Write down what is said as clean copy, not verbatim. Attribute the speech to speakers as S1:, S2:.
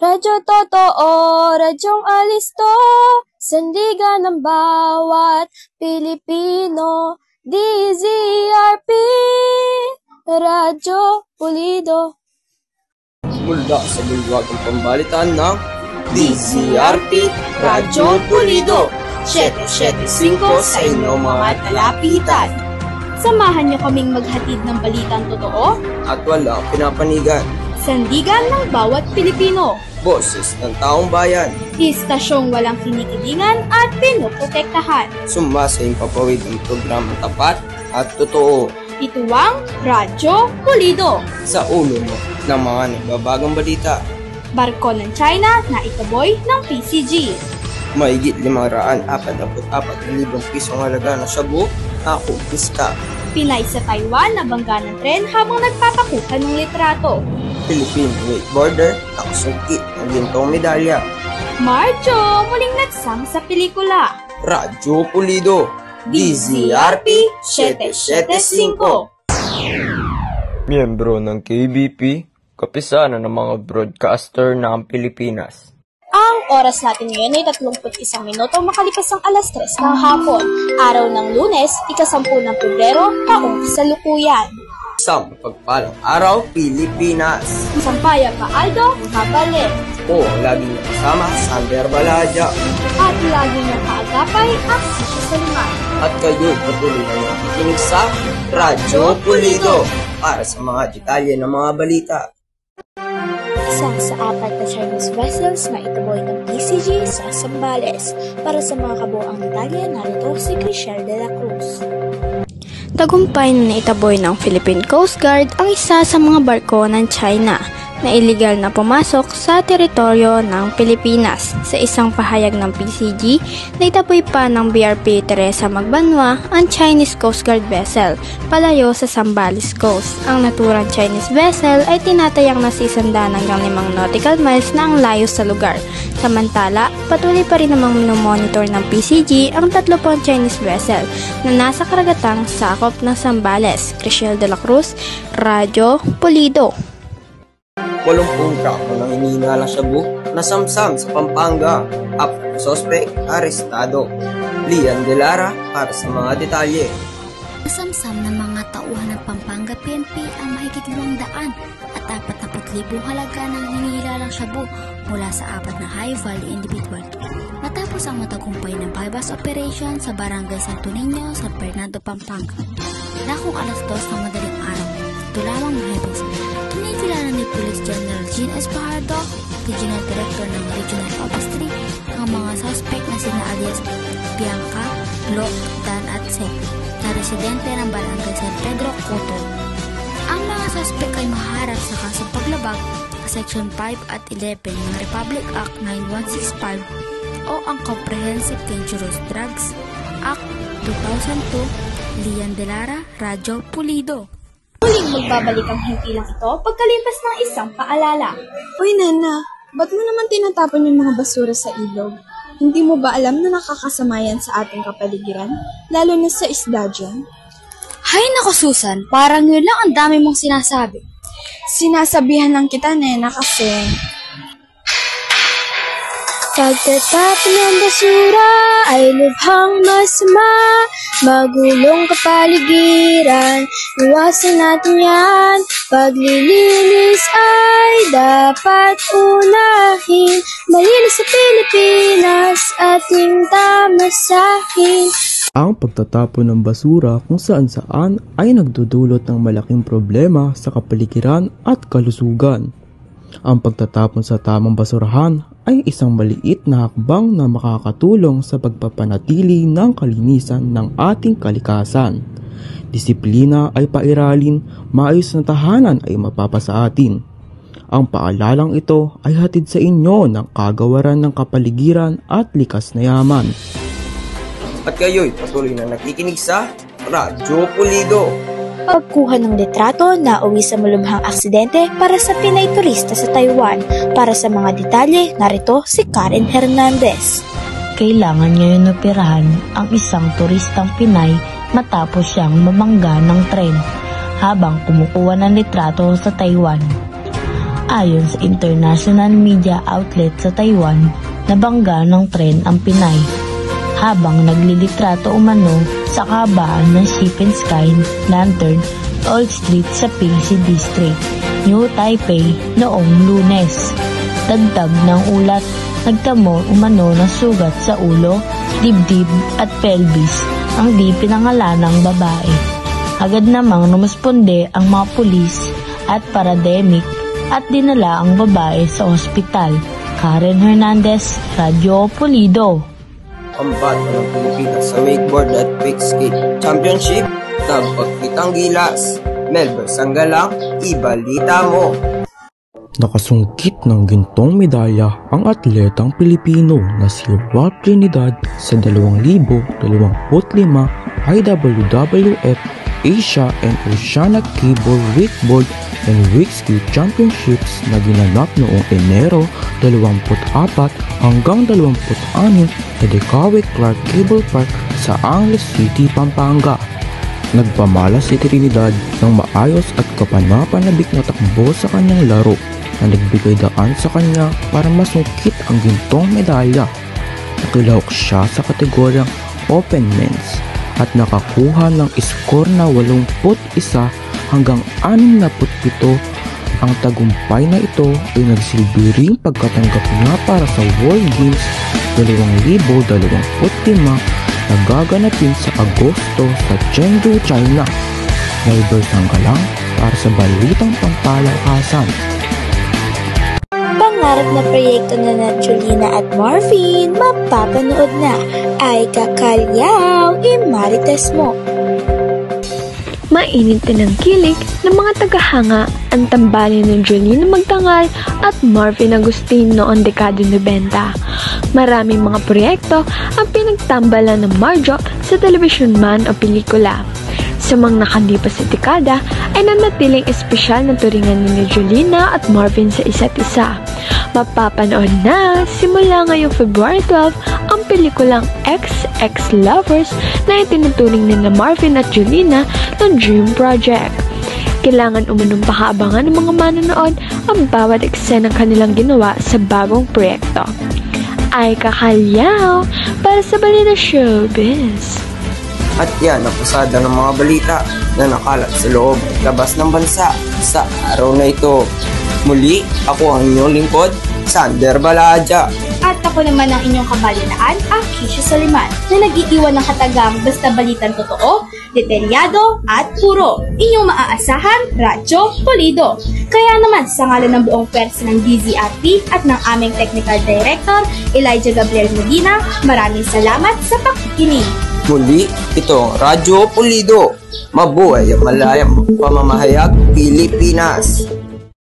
S1: Radyo totoo, radyong alisto, sandigan ng bawat Pilipino. DZRP, Radyo Pulido.
S2: Mula sa bulwagang pambalitaan ng DZRP, Radyo Pulido. 775 sa inyong mga talapitan.
S1: Samahan niyo kaming maghatid ng balitang totoo
S2: At walang pinapanigan.
S1: sandigan ng bawat Pilipino.
S2: Boses ng taong bayan.
S1: Istasyong walang kinikilingan at pinoprotektahan.
S2: Sumasayang papawid ang programang tapat at totoo.
S1: Ito ang Radyo Pulido.
S2: Sa ulo mo ng mga nagbabagang balita.
S1: Barko ng China na itaboy ng PCG.
S2: Mahigit 544,000 pisong halaga na shabu na kumpista.
S1: Pinay sa Taiwan na bangga ng tren habang nagpapakuha ng litrato.
S2: Philippine wakeboarder nakasungkit ng gintong medalya.
S1: Marcho muling nagsang sa pelikula.
S2: Radyo Pulido. DZRP 775. Miyembro ng KBP, kapisanan ng mga broadcaster ng Pilipinas.
S1: Ang oras natin ngayon ay 31 minuto makalipas ang alas 3 ng hapon. Araw ng Lunes, ika-10 ng Pebrero, taong kasalukuyan.
S2: Isang pagpalang araw, Pilipinas.
S1: Sampaya pa Aldo, Habale.
S2: O ang laging nakasama, Sander Balaja.
S1: At lagi niyang kaagapay ang Sisyo Saliman.
S2: At kayo'y patuloy na nakikinig sa Radyo Pulido para sa mga detalye ng mga balita.
S1: Isa sa 4 na Chinese vessels na itaboy ng PCG sa Zambales. Para sa mga kabuoang detalye, narito si Chriselle de la Cruz.
S3: Tagumpay na naitaboy ng Philippine Coast Guard ang isa sa mga barko ng China na iligal na pumasok sa teritoryo ng Pilipinas. Sa isang pahayag ng PCG, naitaboy pa ng BRP Teresa Magbanwa ang Chinese Coast Guard vessel palayo sa Zambales Coast. Ang naturang Chinese vessel ay tinatayang nasa 100 hanggang 5 nautical miles na ang layo sa lugar. Samantala, patuloy pa rin namang minomonitor ng PCG ang 3 pang Chinese vessel na nasa karagatang sakop ng Zambales. Chriselle de la Cruz, Radyo Pulido.
S2: 80 trako ng iniinalang shabu na samsam sa Pampanga. Apat na sospek, arestado. Lian de Lara para sa mga detalye.
S4: Nasamsam ng mga tauhan ng Pampanga PNP ang mahigit 200 at 40,000 halaga ng inilalang shabu mula sa 4 na high-value individual. Matapos ang matagumpay ng bypass operation sa Barangay Santo Niño, San Fernando, Pampanga. Dakong alas 2 ng madaling araw, ito lamang mahibis. Kinikilala ni Police General Jean Espardo, Regional Director ng Regional Office 3, ang mga suspect na sina alias Bianca, Glo, Dan at Sek, na residente ng Barangay San Pedro, Coto. Ang mga suspect ay maharap sa kasong paglabag sa Section 5 at 11 ng Republic Act 9165 o ang Comprehensive Dangerous Drugs Act 2002. Lian de Lara, Radyo Pulido.
S1: Muling magbabalik ang himpilang ito pagkalipas ng isang paalala.
S5: Uy, Nana, ba't mo naman tinatapon yung mga basura sa ilog? Hindi mo ba alam na nakakasama yan sa ating kapaligiran? Lalo na sa isda dyan?
S1: Hay nako Susan, parang yun lang ang dami mong sinasabi.
S5: Sinasabihan lang kita, Nena, kasi...
S1: Pagtatapon ng basura ay lubhang masama, magulong kapaligiran, iwasan natin yan. Paglilinis ay dapat unahin, malinis sa Pilipinas ating tamasahin.
S6: Ang pagtatapon ng basura kung saan-saan ay nagdudulot ng malaking problema sa kapaligiran at kalusugan. Ang pagtatapon sa tamang basurahan ay isang maliit na hakbang na makakatulong sa pagpapanatili ng kalinisan ng ating kalikasan. Disiplina ay pairalin, maayos na tahanan ay mapapasa atin. Ang paalalang ito ay hatid sa inyo ng Kagawaran ng Kapaligiran at Likas na Yaman.
S2: At kayo'y patuloy na nakikinig sa Radyo Pulido.
S3: Pagkuha ng litrato na uwi sa malubhang aksidente para sa Pinay turista sa Taiwan. Para sa mga detalye, narito si Karen Hernandez.
S7: Kailangan ngayon operahan ang isang turistang Pinay matapos siyang mamangga ng tren habang kumukuha ng litrato sa Taiwan. Ayon sa international media outlet sa Taiwan, nabangga ng tren ang Pinay habang naglilitrato umano sa kabaan ng Ship and Sky Lantern Old Street sa PC District, New Taipei noong Lunes. Dagdag ng ulat, nagtamo umano ng sugat sa ulo, dibdib at pelvis ang di pinangalanang babae. Agad namang rumusponde ang mga pulis at paramedic at dinala ang babae sa ospital. Karen Hernandez, Radyo Pulido.
S2: Ang bato ng Pilipinas sa wakeboard at quick skate championship, nagpagkitang gilas. Melber Sanggalang, ibalita mo.
S6: Nakasungkit ng gintong medalya ang atletang Pilipino na si Ralph Trinidad sa 2025 IWWF Asia and Oceania Cable Wakeboard and Wake-Ski Championships na ginanap noong Enero 24 hanggang 26 sa Decawe Clark Cable Park sa Angeles City, Pampanga. Nagpamalas si Trinidad ng maayos at kapanapanabik na takbo sa kanyang laro na nagbigay daan sa kanya para masungkit ang gintong medalya. Nakilahok siya sa kategoryang Open Men's at nakakuha ng score na 81 hanggang 67. Ang tagumpay na ito ay nagsilbi ring pagkatanggap niya para sa World Games 2025 na gaganapin sa Agosto sa Chengdu, China. Melber Sanggalang para sa Balitang Pampalakasan.
S1: Pangarap na proyekto na Jolina at Marvin mapapanood na ay Kakalyaw, imarites mo.
S8: Mainit din ang kilig ng mga tagahanga ang tambalin ng Jolina Magdangal at Marvin Agustin noong dekada 90. Maraming mga proyekto ang pinagtambalan ng Marjo sa television man o pelikula. Sa mga nakalipas na dekada ay nanatiling espesyal na turingan ni Jolina at Marvin sa isa't isa. Mapapanood na simula ngayong February 12 ang pelikulang XX Lovers na itinuturing ni Marvin at Jolina ng Dream Project. Kailangan umunong pakaabangan ng mga manonood ang bawat eksenang kanilang ginawa sa bagong proyekto. Ay Kakalyaw para sa Balita Showbiz.
S2: At yan ang pasada ng mga balita na nakalat sa loob at labas ng bansa sa araw na ito. Muli, ako ang inyong lingkod, Sander Balaja.
S1: At ako naman ang inyong kabalitaan, Akisha Soliman, na nag-iiwan ng katagang basta balitang totoo, detalyado at puro. Inyong maaasahan, Radyo Pulido. Kaya naman sa ngalan ng buong pwersa ng DZRT at ng aming Technical Director, Elijah Gabriel Medina, maraming salamat sa pakikinig.
S2: Muli, ito ang Radyo Pulido. Mabuhay ang malayang pamamahayag Pilipinas.